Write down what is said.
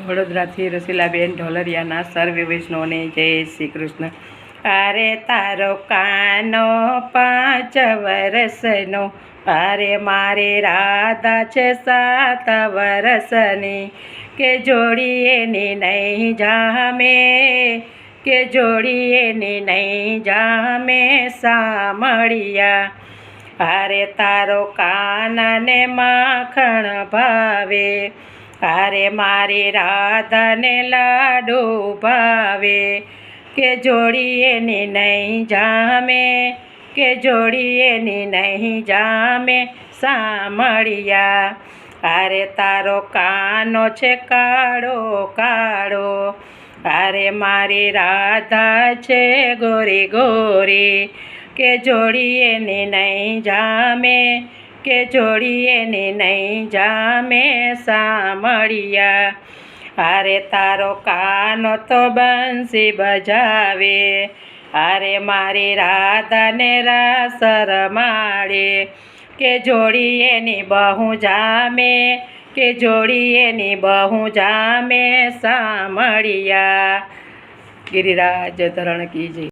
વડોદરાથી રસીલાબેન ઢોલરિયાના સર્વે વૈષ્ણવને જય શ્રી કૃષ્ણ। અરે તારો કાનો 5 વર્ષનો, અરે મારી રાધા છે 7 વર્ષની, કે જોડી એની નહીં જામે, કે જોડી એની નહીં જામે સામળિયા। અરે તારો કાનને માખણ ભાવે, અરે મારી રાધાને લાડુ ભાવે, કે જોડી એની નહીં જામે, કે જોડી એની નહીં જામે સામળિયા। અરે તારો કાનો છે કાળો કાળો, અરે મારી રાધા છે ગોરી ગોરી, કે જોડી એની નહીં જામે, કે જોડી એની નહીં જામે સામળિયા। અરે તારો કાનો તો બંસી બજાવે, અરે મારી રાધાને રાસ રમાડે, કે જોડી એની બહુ જામે, કે જોડી એની બહુ જામે સામળિયા। ગિરિરાજ ધરણ કી જય।